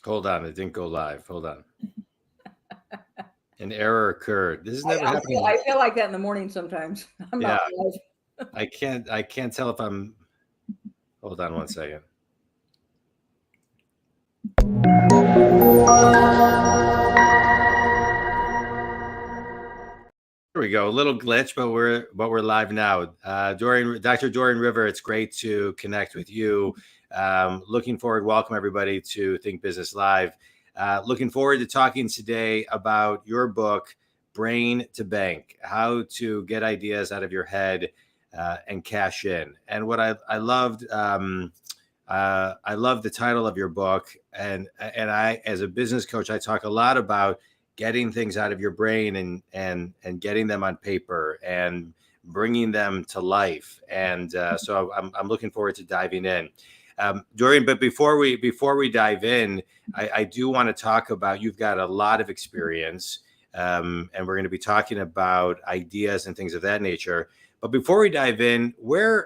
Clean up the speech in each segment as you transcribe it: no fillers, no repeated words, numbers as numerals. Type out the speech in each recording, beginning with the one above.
Hold on, it didn't go live. Hold on. An error occurred. This is never happening. I feel like that in the morning sometimes. I'm not live. I can't tell if I'm. Hold on one second. There we go. A little glitch, but we're live now. Dr. Dorine River, it's great to connect with you. Looking forward. Welcome everybody to Think Business Live. Looking forward to talking today about your book, Brain to Bank: How to Get Ideas Out of Your Head and Cash In. And what I loved, I love the title of your book. And I, as a business coach, I talk a lot about getting things out of your brain and getting them on paper and bringing them to life. And so I'm looking forward to diving in. Dorine, but before we dive in, I do want to talk about, you've got a lot of experience, and we're going to be talking about ideas and things of that nature. But before we dive in,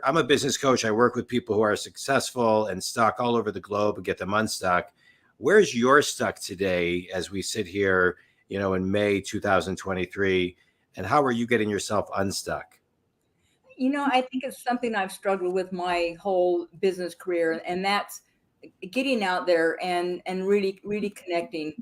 I'm a business coach. I work with people who are successful and stuck all over the globe and get them unstuck. Where's your stuck today as we sit here, in May 2023, and how are you getting yourself unstuck? I think it's something I've struggled with my whole business career, and that's getting out there and really, really connecting.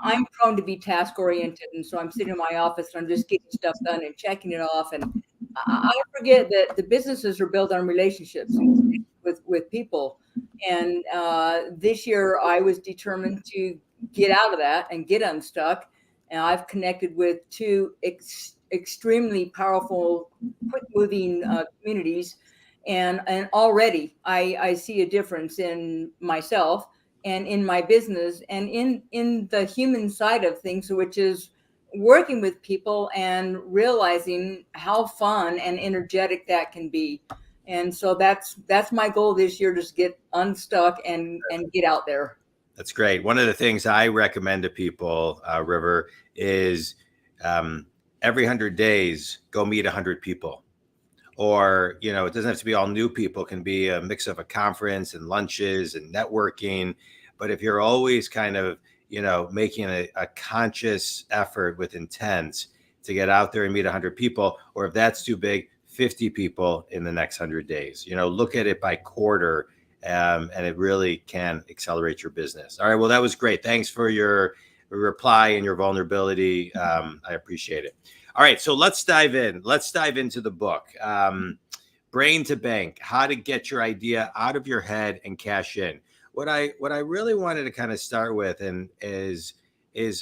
I'm prone to be task oriented, and so I'm sitting in my office and I'm just getting stuff done and checking it off. And I forget that the businesses are built on relationships with people. And this year I was determined to get out of that and get unstuck. And I've connected with two extremely powerful, quick-moving communities, and already I see a difference in myself and in my business and in the human side of things, which is working with people and realizing how fun and energetic that can be. And so that's my goal this year, just get unstuck and get out there. That's great. One of the things I recommend to people, River, is every 100 days, go meet 100 people. Or, it doesn't have to be all new people. It can be a mix of a conference and lunches and networking. But if you're always kind of, making a conscious effort with intent to get out there and meet 100 people, or if that's too big, 50 people in the next 100 days, look at it by quarter. And it really can accelerate your business. All right. Well, that was great. Thanks for your reply and your vulnerability. I appreciate it. All right. So let's dive in. Let's dive into the book, Brain to Bank: How to Get Your Idea Out of Your Head and Cash In. What I really wanted to kind of start with is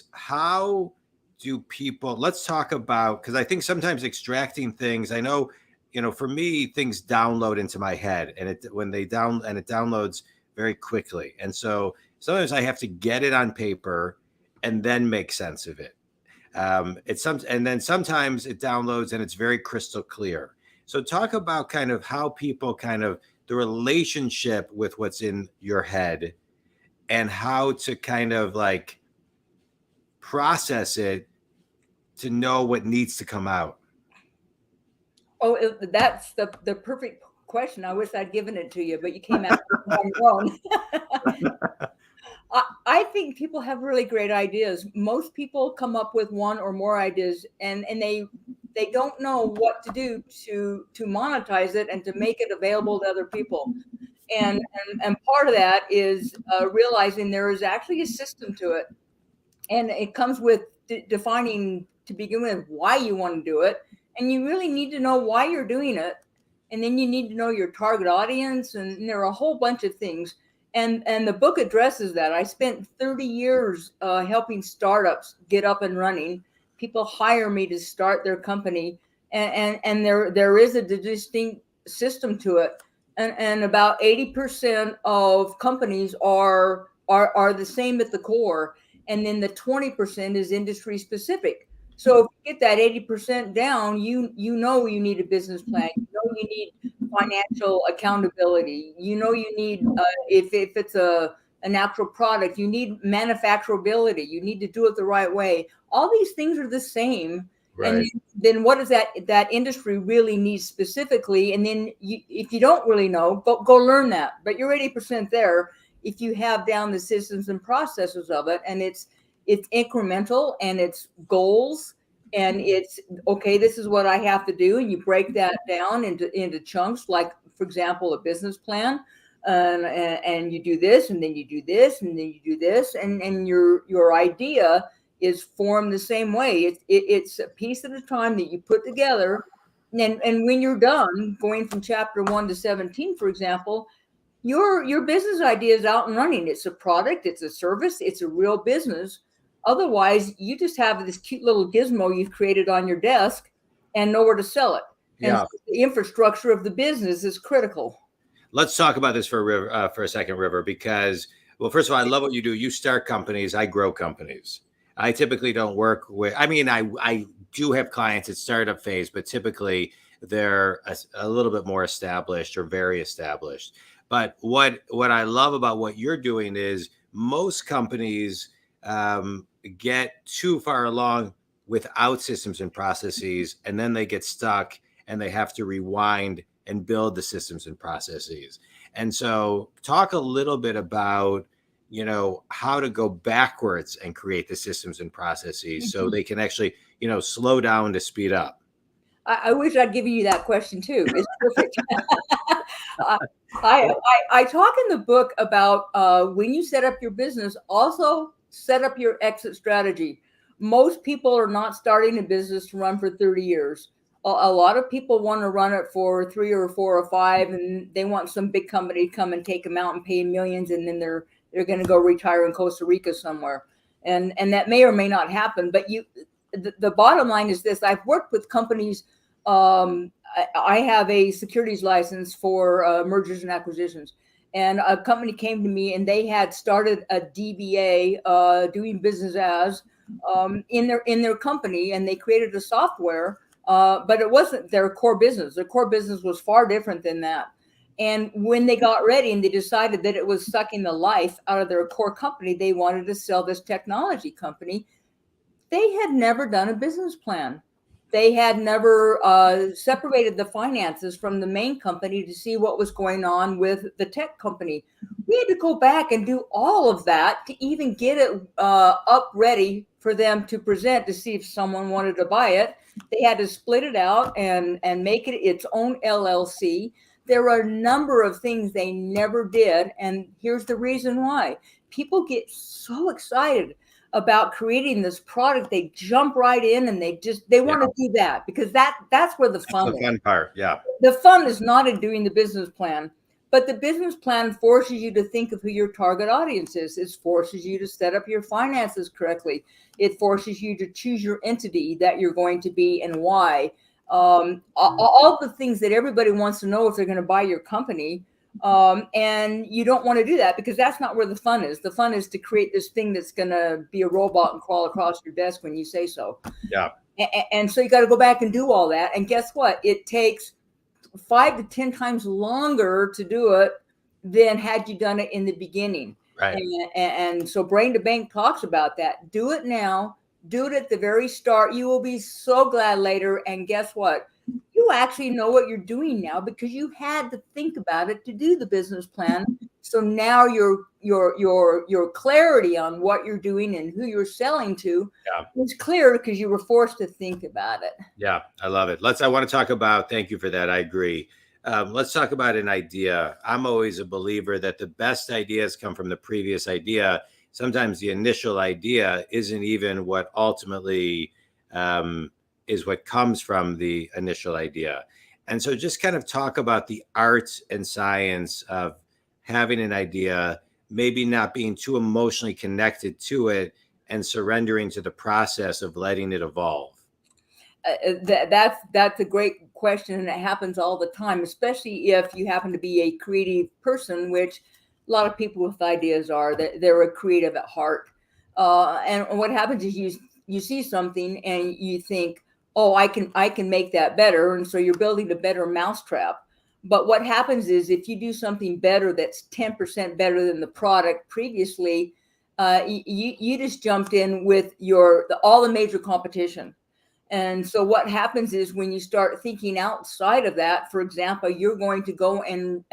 how do people, let's talk about, because I think sometimes extracting things, I know, for me, things download into my head, and it downloads very quickly. And so sometimes I have to get it on paper and then make sense of it. And then sometimes it downloads and it's very crystal clear. So talk about kind of how people kind of the relationship with what's in your head and how to kind of like process it to know what needs to come out. Oh, that's the perfect question. I wish I'd given it to you, but you came out on your own. I think people have really great ideas. Most people come up with one or more ideas, and they don't know what to do to monetize it and to make it available to other people. And part of that is realizing there is actually a system to it, and it comes with defining to begin with why you want to do it. And you really need to know why you're doing it. And then you need to know your target audience. And there are a whole bunch of things. And the book addresses that. I spent 30 years helping startups get up and running. People hire me to start their company. And there is a distinct system to it. And about 80% of companies are the same at the core. And then the 20% is industry specific. So if you get that 80% down, you know you need a business plan. You know you need financial accountability. You know you need, if it's a natural product, you need manufacturability. You need to do it the right way. All these things are the same. Right. And then what does that industry really need specifically? And then if you don't really know, go learn that. But you're 80% there. if you have down the systems and processes of it, and it's incremental, and it's goals, and it's okay, this is what I have to do, and you break that down into chunks, like for example a business plan, and you do this, and then you do this, and then you do this, and your idea is formed the same way. It's a piece at a time that you put together, and when you're done going from chapter 1 to 17, for example, your business idea is out and running. It's a product, it's a service, it's a real business. Otherwise, you just have this cute little gizmo you've created on your desk and nowhere to sell it. And Yeah. so the infrastructure of the business is critical. Let's talk about this for a second, River, because, well, first of all, I love what you do. You start companies, I grow companies. I typically don't work with, I mean, I do have clients at startup phase, but typically they're a little bit more established or very established. But what I love about what you're doing is most companies get too far along without systems and processes, and then they get stuck and they have to rewind and build the systems and processes. And so talk a little bit about, you know, how to go backwards and create the systems and processes so they can actually, you know, slow down to speed up. I wish I'd given you that question too. It's perfect. I talk in the book about when you set up your business, also set up your exit strategy. Most people are not starting a business to run for 30 years. A lot of people want to run it for 3 or 4 or 5, and they want some big company to come and take them out and pay millions, and then they're going to go retire in Costa Rica somewhere. And that may or may not happen. But the bottom line is this: I've worked with companies. I have a securities license for mergers and acquisitions, and a company came to me and they had started a DBA, doing business as, in their company, and they created a software, but it wasn't their core business. Their core business was far different than that. And when they got ready and they decided that it was sucking the life out of their core company, they wanted to sell this technology company. They had never done a business plan. They had never separated the finances from the main company to see what was going on with the tech company. We had to go back and do all of that to even get it up ready for them to present to see if someone wanted to buy it. They had to split it out and make it its own LLC. There are a number of things they never did. And here's the reason why. People get so excited about creating this product, they jump right in and they want to do that because that's where the fun is. The fun part, yeah. The fun is not in doing the business plan, but the business plan forces you to think of who your target audience is. It forces you to set up your finances correctly. It forces you to choose your entity that you're going to be and why. All the things that everybody wants to know if they're going to buy your company. And you don't want to do that because that's not where the fun is. The fun is to create this thing that's going to be a robot and crawl across your desk when you say so. Yeah. And so you got to go back and do all that. And guess what? It takes 5 to 10 times longer to do it than had you done it in the beginning. Right. And so Brain to Bank talks about that. Do it now. Do it at the very start. You will be so glad later. And guess what? You actually know what you're doing now because you had to think about it to do the business plan. So now your clarity on what you're doing and who you're selling to is clear because you were forced to think about it. Yeah, I love it. I want to talk about, thank you for that. I agree. Let's talk about an idea. I'm always a believer that the best ideas come from the previous idea. Sometimes the initial idea isn't even what ultimately is what comes from the initial idea. And so just kind of talk about the art and science of having an idea, maybe not being too emotionally connected to it and surrendering to the process of letting it evolve. That's a great question, and it happens all the time, especially if you happen to be a creative person, which a lot of people with ideas are. That they're a creative at heart. And what happens is you see something and you think, oh, I can make that better, and so you're building a better mousetrap. But what happens is if you do something better that's 10% better than the product previously, you just jumped in with all the major competition. And so what happens is when you start thinking outside of that, for example, you're going to go and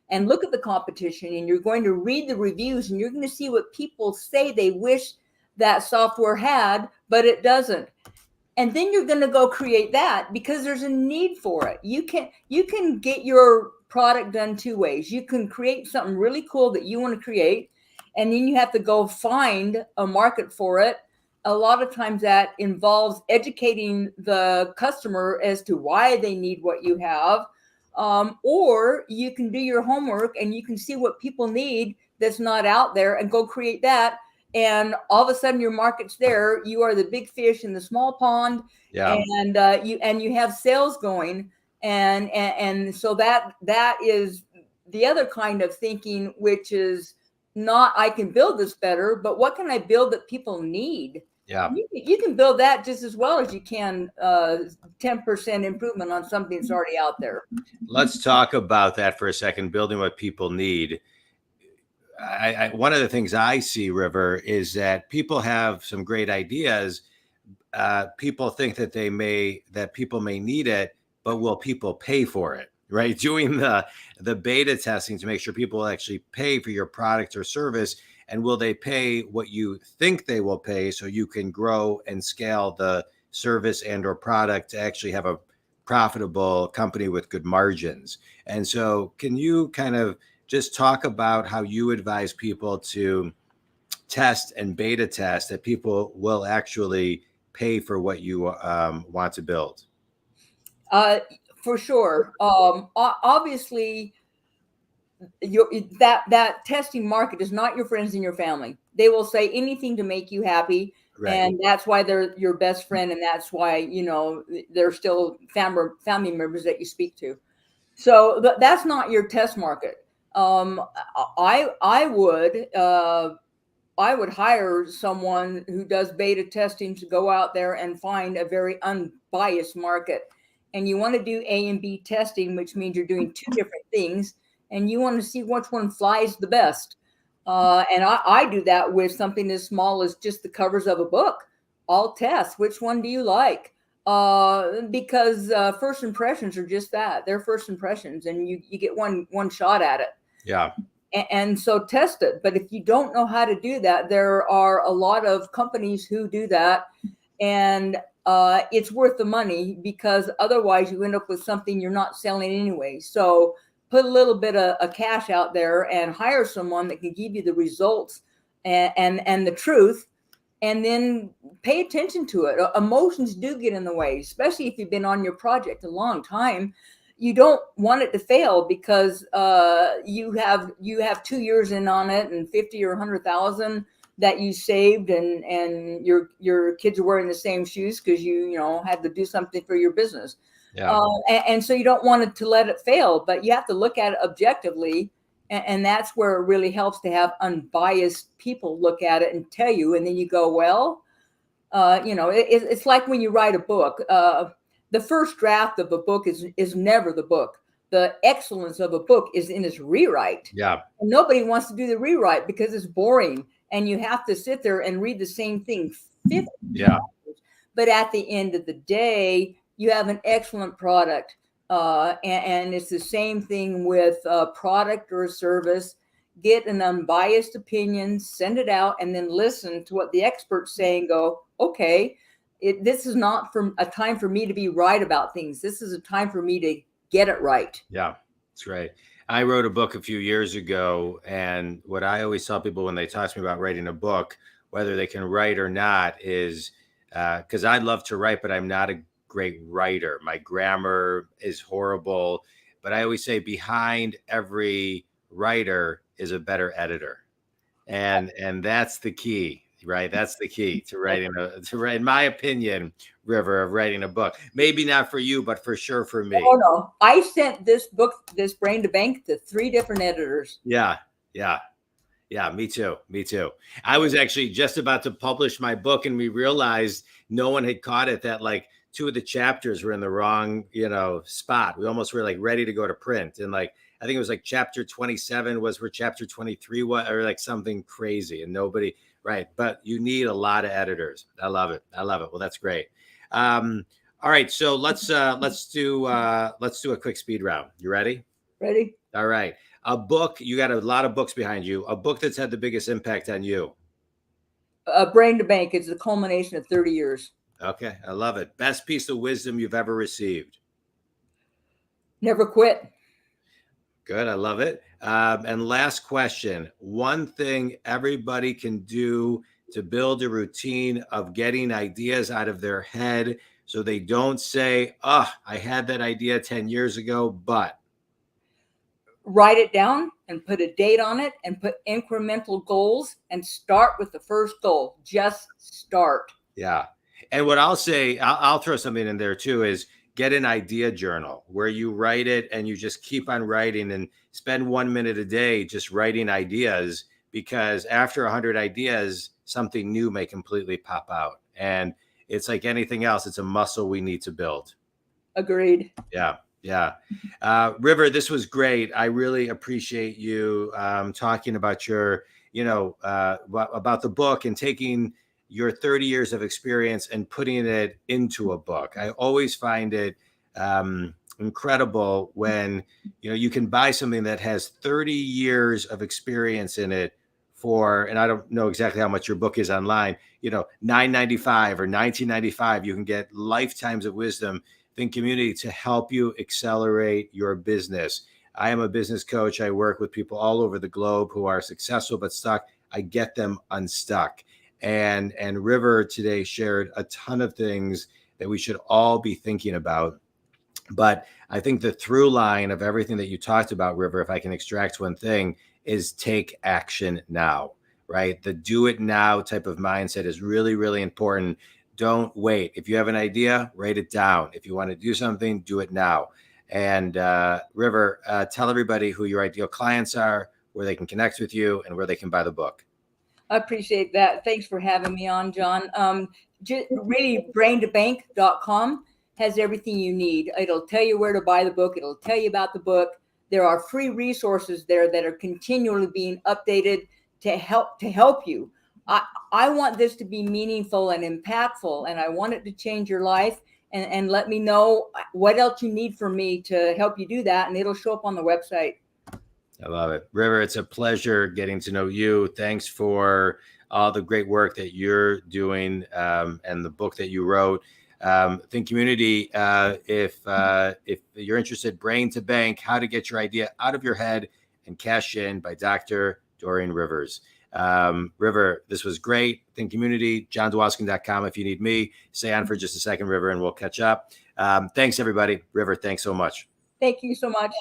and look at the competition, and you're going to read the reviews, and you're going to see what people say they wish that software had, but it doesn't. And then you're going to go create that because there's a need for it. You can get your product done two ways. You can create something really cool that you want to create, and then you have to go find a market for it. A lot of times that involves educating the customer as to why they need what you have. Or you can do your homework and you can see what people need that's not out there and go create that. And all of a sudden your market's there. You are the big fish in the small pond. Yeah. And you have sales going. And so that is the other kind of thinking, which is not, I can build this better, but what can I build that people need? Yeah. You can build that just as well as you can 10% improvement on something that's already out there. Let's talk about that for a second, building what people need. One of the things I see, River, is that people have some great ideas. People think that people may need it, but will people pay for it? Right? Doing the beta testing to make sure people actually pay for your product or service, and will they pay what you think they will pay, so you can grow and scale the service and or product to actually have a profitable company with good margins. And so can you kind of just talk about how you advise people to test and beta test that people will actually pay for what you want to build? For sure. Obviously, that testing market is not your friends and your family. They will say anything to make you happy. Right. And that's why they're your best friend. And that's why, they're still family members that you speak to. So that's not your test market. I would hire someone who does beta testing to go out there and find a very unbiased market. And you want to do A and B testing, which means you're doing two different things, and you want to see which one flies the best. And I do that with something as small as just the covers of a book. I'll test which one do you like, because first impressions are just that. They're first impressions, and you get one shot at it. Yeah. And so test it. But if you don't know how to do that, there are a lot of companies who do that, and it's worth the money, because otherwise you end up with something you're not selling anyway. So put a little bit of cash out there and hire someone that can give you the results and the truth, and then pay attention to it. Emotions do get in the way, especially if you've been on your project a long time. You don't want it to fail because you have 2 years in on it and 50 or 100,000 that you saved, and your kids are wearing the same shoes because you had to do something for your business. Yeah. And so you don't want it to let it fail, but you have to look at it objectively. And that's where it really helps to have unbiased people look at it and tell you, and then you go, well, it's like when you write a book. The first draft of a book is never the book. The excellence of a book is in its rewrite. Yeah. And nobody wants to do the rewrite because it's boring, and you have to sit there and read the same thing 50 times. But at the end of the day, you have an excellent product. And it's the same thing with a product or a service. Get an unbiased opinion, send it out, and then listen to what the experts say and go, okay, this is not a time for me to be right about things. This is a time for me to get it right. Yeah, that's right. I wrote a book a few years ago, and what I always tell people when they talk to me about writing a book, whether they can write or not, is because I'd love to write, but I'm not a great writer. My grammar is horrible, but I always say behind every writer is a better editor. And that's the key, right? That's the key to writing in my opinion, River, of writing a book. Maybe not for you, but for sure for me. Oh no. I sent this book, this Brain to Bank, to 3 different editors. Yeah. Me too. I was actually just about to publish my book, and we realized no one had caught it, that like 2 of the chapters were in the wrong, spot. We almost were like ready to go to print. And like, I think it was like chapter 27 was where chapter 23 was, or like something crazy, and nobody, right. But you need a lot of editors. I love it. Well, that's great. All right. So let's do a quick speed round. You ready? Ready? All right. A book, you got a lot of books behind you. A book that's had the biggest impact on you. Brain to Bank is the culmination of 30 years. Okay. I love it. Best piece of wisdom you've ever received. Never quit. Good. I love it. And last question. One thing everybody can do to build a routine of getting ideas out of their head so they don't say, oh, I had that idea 10 years ago, but. Write it down and put a date on it and put incremental goals and start with the first goal. Just start. Yeah. And what I'll say, I'll throw something in there too, is get an idea journal where you write it and you just keep on writing and spend 1 minute a day just writing ideas, because after 100 ideas, something new may completely pop out. And it's like anything else. It's a muscle we need to build. Agreed. Yeah. Yeah. River, this was great. I really appreciate you talking about your, about the book and taking your 30 years of experience and putting it into a book. I always find it incredible when, you can buy something that has 30 years of experience in it for, and I don't know exactly how much your book is online, $9.95 or $19.95. You can get lifetimes of wisdom in community to help you accelerate your business. I am a business coach. I work with people all over the globe who are successful but stuck. I get them unstuck. And River today shared a ton of things that we should all be thinking about. But I think the through line of everything that you talked about, River, if I can extract one thing, is take action now, right? The do it now type of mindset is really, really important. Don't wait. If you have an idea, write it down. If you want to do something, do it now. And River, tell everybody who your ideal clients are, where they can connect with you, and where they can buy the book. I appreciate that. Thanks for having me on, John. Really, braintobank.com has everything you need. It'll tell you where to buy the book. It'll tell you about the book. There are free resources there that are continually being updated to help you. I want this to be meaningful and impactful, and I want it to change your life. And let me know what else you need from me to help you do that, and it'll show up on the website. I love it. River, it's a pleasure getting to know you. Thanks for all the great work that you're doing and the book that you wrote. Think Community, if you're interested, Brain to Bank, How to Get Your Idea Out of Your Head and Cash In by Dr. Dorine Rivers. River, this was great. Think Community, JonDwoskin.com if you need me. Stay on for just a second, River, and we'll catch up. Thanks, everybody. River, thanks so much. Thank you so much.